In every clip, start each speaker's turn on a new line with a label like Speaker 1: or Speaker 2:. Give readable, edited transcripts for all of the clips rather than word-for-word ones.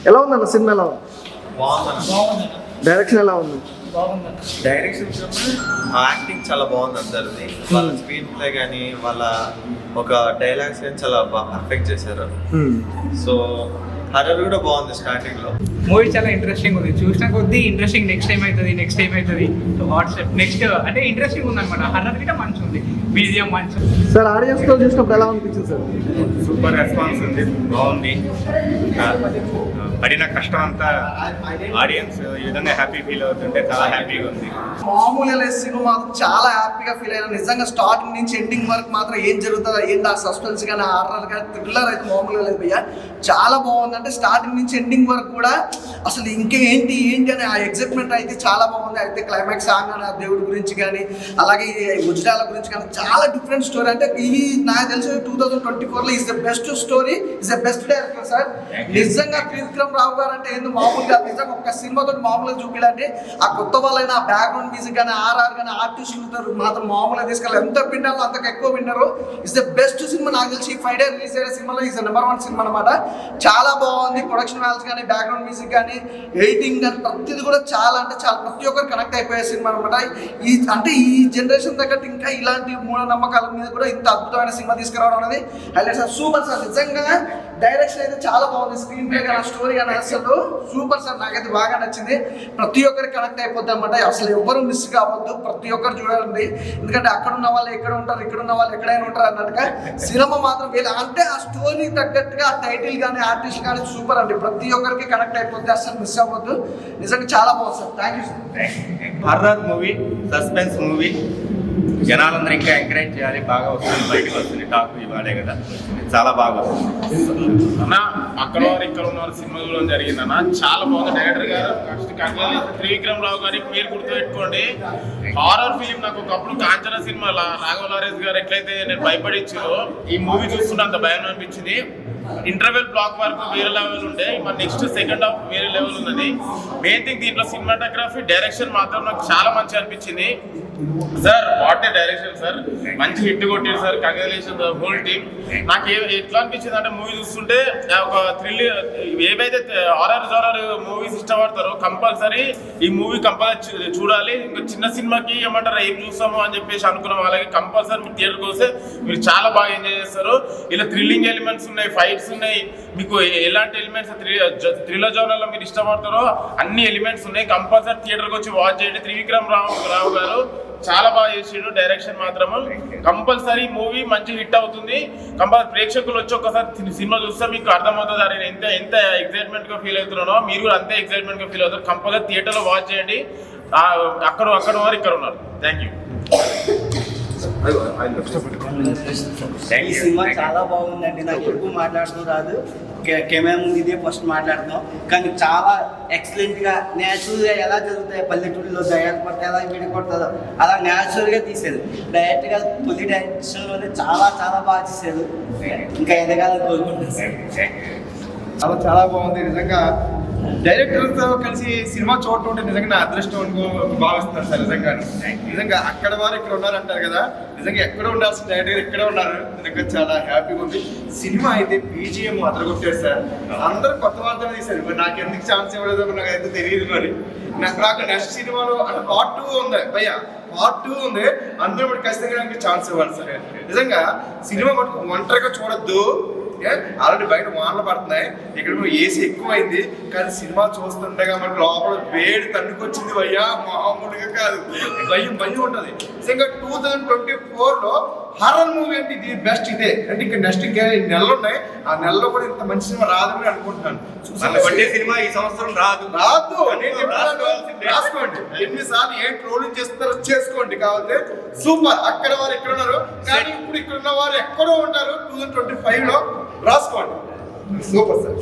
Speaker 1: ఎలా ఉందన్న సినిమా? ఎలా ఉంది?
Speaker 2: బాగుంది.
Speaker 1: డైరెక్షన్ ఎలా ఉంది?
Speaker 2: డైరెక్షన్ యాక్టింగ్ చాలా బాగుంది అందరిది. వాళ్ళ స్క్రీన్ ప్లే కానీ వాళ్ళ ఒక డైలాగ్స్ కానీ చాలా బాగా పర్ఫెక్ట్ చేశారు. సో హర్రర్ కూడా బాగుంది స్టార్టింగ్ లో.
Speaker 3: మూవీ చాలా ఇంట్రెస్టింగ్ ఉంది. చూసిన కొద్దీ ఇంట్రెస్టింగ్ నెక్స్ట్ టైం అవుతుంది. వాట్సాప్ నెక్స్ట్ అంటే ఇంట్రెస్టింగ్ ఉంది అనమాట. హర్రర్ కూడా మంచి ఉంది, బీజిఎం మంచి.
Speaker 1: సార్ ఆడియన్స్ తో చూసినప్పుడు ఎలా అనిపించింది సార్?
Speaker 4: సూపర్ రెస్పాన్స్ ఉంది, బాగుంది. పడిన కష్టం అంతా ఆడియన్స్ ఈ విధంగా హ్యాపీ ఫీల్ అవుతుంటే చాలా హ్యాపీగా ఉంది.
Speaker 5: మామూలుగా లేదు సినిమా, చాలా హ్యాపీగా ఫీల్ అయినా. నిజంగా స్టార్టింగ్ నుంచి ఎండింగ్ వరకు మాత్రం ఏం జరుగుతుందో, ఏంటి ఆ సస్పెన్స్ కానీ హారర్ కానీ థ్రిల్లర్ అయితే మామూలుగా లేదు భయ్య. చాలా బాగుంది. అంటే స్టార్టింగ్ నుంచి ఎండింగ్ వరకు కూడా అసలు ఇంకేంటి అని ఆ ఎగ్జైట్మెంట్ అయితే చాలా బాగుంది. అయితే క్లైమాక్స్ సాంగ్ అని ఆ దేవుడి గురించి కానీ అలాగే గుజరాల గురించి కానీ చాలా డిఫరెంట్ స్టోరీ. అంటే ఇది నాకు తెలిసి 2024లో is the best story, is the best director sir. నిజంగా త్రివిక్రమ్ రావు గారు అంటే ఏంది మామూలుగా నిజంగా ఒక్క సినిమాతో మామూలుగా చూపించాలంటే ఆ కొత్త వాళ్ళైనా ఆ బ్యాక్గ్రౌండ్ మ్యూజిక్ కానీ ఆర్ఆర్ కానీ ఆర్టిస్టులు మాత్రం మామూలుగా తీసుకెళ్ళి ఎంత విన్నారు అంతకు ఎక్కువ విన్నారు. ఇస్ ద బెస్ట్ సినిమా నాకు తెలిసి 5 days రిలీజ్ అయిన సినిమాలో ఈజ్ నెంబర్ 1 సినిమా అనమాట. చాలా బాగుంది. ప్రొడక్షన్ వాల్యూస్ కానీ బ్యాక్గ్రౌండ్ మ్యూజిక్ కానీ ఎడిటింగ్ కానీ ప్రతిది కూడా చాలా అంటే చాలా ప్రతి ఒక్కరు కనెక్ట్ అయిపోయే సినిమా అనమాట. ఈ జనరేషన్ తగ్గట్టు ఇంకా ఇలాంటి మూఢనమ్మకాల మీద కూడా ఇంత అద్భుతమైన సినిమా తీసుకురావడం అనేది హైలైట్ సార్. Super sir. నిజంగా డైరెక్షన్ అయితే చాలా బాగుంది. స్క్రీన్ ప్లే కానీ స్టోరీ కానీ అసలు సూపర్ సార్. నాకైతే బాగా నచ్చింది. ప్రతి ఒక్కరికి కనెక్ట్ అయిపోద్ది అనమాట. అసలు ఎవరు మిస్ కావద్దు, ప్రతి ఒక్కరు చూడాలండి. ఎందుకంటే అక్కడ ఉన్న వాళ్ళు ఎక్కడ ఉంటారు, ఇక్కడ ఉన్న వాళ్ళు ఎక్కడైనా ఉంటారు అన్నట్టుగా సినిమా మాత్రం అంటే ఆ స్టోరీ తగ్గట్టుగా ఆ టైటిల్ కానీ ఆర్టిస్ట్ కానీ సూపర్ అండి. ప్రతి ఒక్కరికి కనెక్ట్ అయిపోద్ది, అసలు మిస్ అవ్వద్దు. నిజంగా చాలా బాగుంది sir. Thank you sir.
Speaker 4: Horror movie, suspense movie, జనాలందరూ ఇంకా ఎంకరేజ్ చేయాలి. బాగా వస్తుంది, బయటకు వస్తుంది టాక్ ఇవాళే కదా, చాలా బాగా వస్తుంది
Speaker 6: అన్న. అక్కడ వారు ఇక్కడ ఉన్న సినిమాలో జరిగిందన్న, చాలా బాగుంది. డైరెక్టర్ గారు త్రివిక్రమ్ రావు గారికి మీరు గుర్తుపెట్టుకోండి. హారర్ ఫిలిం నాకు ఒకప్పుడు కాంచన సినిమా రాఘవ లారెన్స్ గారు ఎట్లయితే నేను భయపడించారో, ఈ మూవీ చూస్తుంటే అంత భయం అనిపించింది. ఇంటర్వెల్ బ్లాక్ వరకు వేరే లెవెల్ ఉండే, మరి నెక్స్ట్ సెకండ్ హాఫ్ వేరే లెవెల్ ఉన్నది. మెయిన్ థింగ్ దీంట్లో సినిమాటోగ్రఫీ, డైరెక్షన్ మాత్రం నాకు చాలా మంచి అనిపించింది sir. What a direction sir, మంచి హిట్ కొట్టారు sir. Congratulation the whole team. నాకు ఎట్లా అనిపించింది అంటే మూవీ చూస్తుంటే ఒక థ్రిల్, ఏవైతే హారర్ మూవీస్ ఇష్టపడతారో కంపల్సరీ ఈ మూవీ కంపల్సరీ చూడాలి. ఇంకా చిన్న సినిమాకి ఏమంటారు ఏం చూస్తాము అని చెప్పేసి అనుకున్నాం. అలాగే కంపల్సరీ మీరు థియేటర్కి వస్తే మీరు చాలా బాగా ఎంజాయ్ చేస్తారు. ఇలా థ్రిల్లింగ్ ఎలిమెంట్స్ ఉన్నాయి, ఫైట్స్ ఉన్నాయి, మీకు ఎలాంటి ఎలిమెంట్స్ థ్రిల్లర్ జోనర్లో మీరు ఇష్టపడతారో అన్ని ఎలిమెంట్స్ ఉన్నాయి. కంపల్సరీ థియేటర్కి వచ్చి వాచ్ చేయండి. త్రివిక్రమ్ రావు గారు చాలా బాగా చేసిండు. డైరెక్షన్ మాత్రము కంపల్సరీ మూవీ మంచి హిట్ అవుతుంది. కంపల్సరీ ప్రేక్షకులు వచ్చి ఒకసారి సినిమా చూస్తే మీకు అర్థమవుతుంది. నేను ఎంత ఎక్సైట్మెంట్ గా ఫీల్ అవుతున్నానో మీరు కూడా అంతే ఎక్సైట్మెంట్ గా ఫీల్ అవుతారు. కంపల్సరీ థియేటర్లో వాచ్ చేయండి. అక్కడ వారు ఇక్కడ ఉన్నారు. Thank you.
Speaker 7: ఈ సినిమా చాలా బాగుందండి. నాకు ఎక్కువ మాట్లాడుతూ రాదు, కెమెరా ముందు ఇదే ఫస్ట్ మాట్లాడుతాం. కానీ చాలా ఎక్సలెంట్గా న్యాచురల్గా ఎలా జరుగుతాయి పల్లెటూరులో దయాలు పడితే ఎలా విడిపడుతుందో అలా న్యాచురల్గా తీశారు. డైరెక్ట్గా తొలి డైరెక్షన్లోనే చాలా చాలా బాగా చేశారు. ఇంకా ఎదగాలని కోరుకుంటున్నాను.
Speaker 8: చాలా బాగుంది. నిజంగా డైరెక్టర్తో కలిసి సినిమా చూడటం అంటే నిజంగా నా అదృష్టం భావిస్తున్నాను సార్. నిజంగా అక్కడ వారు ఇక్కడ ఉన్నారు అంటారు కదా, నిజంగా ఎక్కడ ఉండాల్సిన డైరెక్టర్ ఇక్కడ ఉన్నారు. నిజంగా చాలా హ్యాపీగా ఉంది. సినిమా అయితే బీజిఎం అదరగొట్టారు సార్. అందరూ కొత్త వార్తలు తీశారు. మరి నాకు ఎందుకు ఛాన్స్ ఇవ్వలేదో నాకు అయితే తెలియదు. మరి నాకు నెక్స్ట్ సినిమాలో అంటే Part 2 ఉంది భయ్య, Part 2 ఉంది. అందరూ మరి ఖచ్చితంగా నాకు ఛాన్స్ ఇవ్వాలి సార్. నిజంగా సినిమా మటుకు ఒంటరిగా చూడొద్దు. ఆల్రెడీ బయట వానలు పడుతున్నాయి, ఇక్కడ ఏసీ ఎక్కువైంది. కానీ సినిమా చూస్తుండగా మనకు లోపల వేడి తన్నుకొచ్చింది భయ్యా, మామూలుగా కాదు. భయం ఉంటుంది. నిజంగా 2024లో హారర్ మూవీ అంటే ఇది బెస్ట్. ఇదే అంటే ఇంకా నెక్స్ట్ ఇంకా నెలలు ఉన్నాయి. ఆ నెలలో కూడా ఇంత మంచి సినిమా రాదని అనుకుంటున్నాను.
Speaker 4: సినిమా ఈ సంవత్సరం రాదు.
Speaker 8: రాసుకోండి, ఎన్నిసార్లు ఏ ట్రోలింగ్ చేస్తారో చేసుకోండి. కావాలి సూపర్. అక్కడ వారు ఎక్కడ ఉన్నారు, కానీ ఇప్పుడు ఇక్కడ ఉన్న వారు ఎక్కడో ఉంటారు. 2025లో రాసుకోండి. Super sir.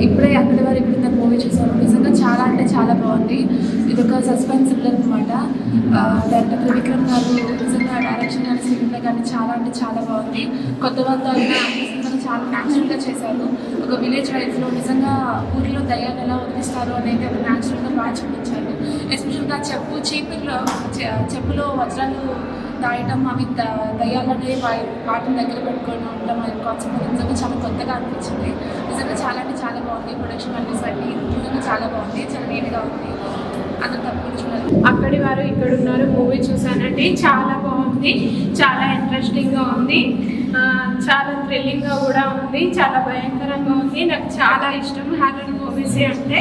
Speaker 9: ఇప్పుడే అక్కడి వారు ఇక్కడ మూవీ చూసాను. నిజంగా చాలా అంటే చాలా బాగుంది. ఇది ఒక సస్పెన్స్ థ్రిల్లర్ అనమాట. డైరెక్టర్ త్రివిక్రమ్ గారు నిజంగా డైరెక్షన్ కానీ స్క్రీన్ ప్లే కానీ చాలా అంటే చాలా బాగుంది. కొత్త వాళ్ళతో చాలా న్యాచురల్గా చేశారు. ఒక విలేజ్ లైఫ్లో నిజంగా ఊరిలో దయ్యాలు ఎలా వదిలిస్తారు అనేది ఒక న్యాచురల్గా బాగా చూపించారు. ఎస్పెషల్గా చెప్పులో వజ్రాలు దాయటం అవి దయ్యాలనే వాటిని దగ్గర పెట్టుకొని ఉండడం అనే కాన్సెప్ట్ నిజంగా చాలా కొత్తగా అనిపించింది. నిజంగా చాలా అంటే చాలా బాగుంది. ప్రొడక్షన్ వాల్యూస్ అన్ని నిజంగా చాలా బాగుంది, చాలా నీట్గా ఉంది. అందరు తప్పకుండా చూడాలి.
Speaker 10: అక్కడి వారు ఇక్కడ ఉన్నారు మూవీ చూసానండి, చాలా బాగుంది, చాలా ఇంట్రెస్టింగ్గా ఉంది, చాలా థ్రిల్లింగ్గా కూడా ఉంది, చాలా భయంకరంగా ఉంది. నాకు చాలా ఇష్టం హారర్ మూవీస్ అంటే,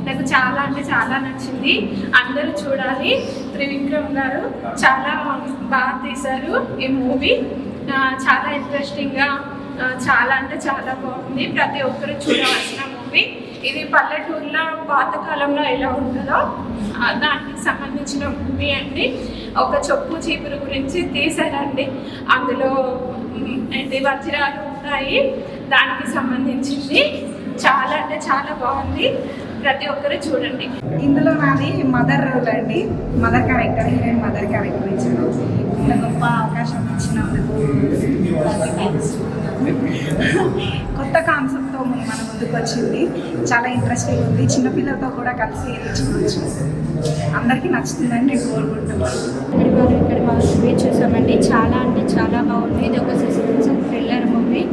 Speaker 10: నాకు చాలా అంటే చాలా నచ్చింది. అందరూ చూడాలి. త్రివిక్రమ్ గారు చాలా బాగా తీశారు ఈ మూవీ, చాలా ఇంట్రెస్టింగ్గా, చాలా అంటే చాలా బాగుంది. ప్రతి ఒక్కరు చూడవలసిన మూవీ ఇది. పల్లెటూరులో పాతకాలంలో ఎలా ఉంటుందో దానికి సంబంధించిన మూవీ అండి. ఒక చొప్పు చీపురు గురించి తీశారండి. అందులో ఏంటి వజ్రాలు ఉంటాయి, దానికి సంబంధించింది. చాలా అంటే చాలా బాగుంది, ప్రతి ఒక్కరు చూడండి.
Speaker 11: ఇందులో నాది మదర్ రోల్ అండి, mother character, heroine mother character ఇచ్చాను. ఇంత గొప్ప అవకాశం ఇచ్చినందుకు కొత్త కాన్సెప్ట్తో మన ముందుకు వచ్చింది. చాలా ఇంట్రెస్టింగ్ ఉంది. చిన్నపిల్లలతో కూడా కలిసి చూడవచ్చు. అందరికీ నచ్చుతుందని నేను కోరుకుంటున్నాను.
Speaker 10: ఇక్కడ మూవీ చూసామండి, చాలా అంటే చాలా బాగుంది. ఇది ఒక సస్పెన్స్ థ్రిల్లర్ మూవీ.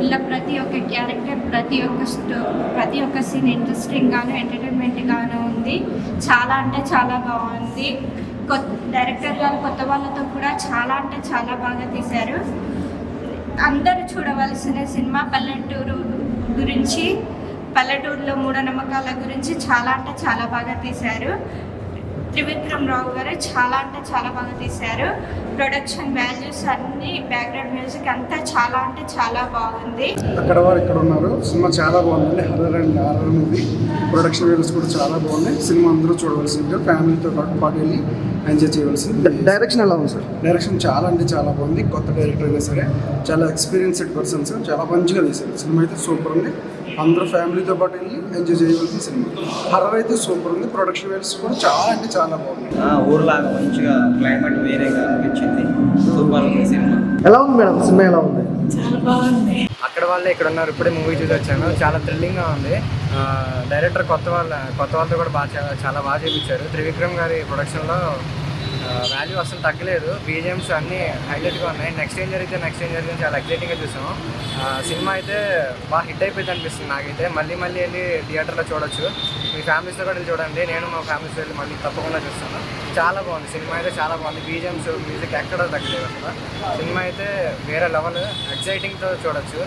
Speaker 10: ఇలా ప్రతి ఒక్క క్యారెక్టర్, ప్రతి ఒక్క సీన్ ఇంట్రెస్టింగ్గాను ఎంటర్టైన్మెంట్గాను ఉంది. చాలా అంటే చాలా బాగుంది. డైరెక్టర్ గారు కొత్త వాళ్ళతో కూడా చాలా అంటే చాలా బాగా తీశారు. అందరూ చూడవలసిన సినిమా. పల్లెటూరు గురించి, పల్లెటూరులో మూఢనమ్మకాల గురించి చాలా అంటే చాలా బాగా తీశారు. త్రివిక్రమ్ రావు గారు చాలా అంటే చాలా బాగా తీశారు. ప్రొడక్షన్ వాల్యూస్ అన్నీ, బ్యాక్గ్రౌండ్ మ్యూజిక్ అంతా చాలా అంటే చాలా బాగుంది.
Speaker 8: అక్కడ వారు ఇక్కడ ఉన్నారు. సినిమా చాలా బాగుందండి. Horror movie. ప్రొడక్షన్ వాల్యూస్ కూడా చాలా బాగున్నాయి. సినిమా అందరూ చూడవలసిందిగా, ఫ్యామిలీతో పాటు వెళ్ళి ఎంజాయ్ చేయవలసింది.
Speaker 1: డైరెక్షన్ ఎలా ఉంది సార్?
Speaker 8: డైరెక్షన్ చాలా అంటే చాలా బాగుంది. కొత్త డైరెక్టర్ అయినా సరే చాలా ఎక్స్పీరియన్స్డ్ పర్సన్స్ చాలా మంచిగా తీశారు. సినిమా అయితే సూపర్ ఉంది. అందరూ ఫ్యామిలీతో పాటు వెళ్ళి ఎంజాయ్ చేయవలసిన సినిమా. హర్రర్ అయితే సూపర్ ఉంది. ప్రొడక్షన్ వాల్యూస్ కూడా చాలా అంటే చాలా బాగుంది.
Speaker 2: ఊర్లాగా మంచిగా క్లైమేట్ వేరేగా అనిపించింది. సూపర్ ఉంది సినిమా.
Speaker 1: ఎలా ఉంది మేడం సినిమా? ఎలా ఉంది?
Speaker 10: చాలా బాగుంది.
Speaker 3: అక్కడ వాళ్ళే ఇక్కడ ఉన్నారు. ఇప్పుడే మూవీ చూసి వచ్చాను. చాలా థ్రిల్లింగ్గా ఉంది. డైరెక్టర్ కొత్త వాళ్ళతో కూడా చాలా బాగా చేయించారు. త్రివిక్రమ్ గారి ప్రొడక్షన్లో వాల్యూ అసలు తగ్గలేదు. బీజిఎమ్స్ అన్నీ హైలైట్గా ఉన్నాయి. నెక్స్ట్ ఏం జరిగితే చాలా ఎక్సైటింగ్గా చూసాము. సినిమా అయితే బాగా హిట్ అయిపోయింది అనిపిస్తుంది నాకైతే. మళ్ళీ వెళ్ళి థియేటర్లో చూడొచ్చు. మీ ఫ్యామిలీస్తో కూడా వెళ్ళి చూడండి. నేను మా ఫ్యామిలీస్తో వెళ్ళి మళ్ళీ తప్పకుండా చూస్తాను. చాలా బాగుంది సినిమా అయితే, చాలా బాగుంది. బీజిఎమ్స్, మ్యూజిక్ ఎక్కడ తగ్గలేదు అసలు. సినిమా అయితే వేరే లెవెల్, ఎక్సైటింగ్తో చూడొచ్చు.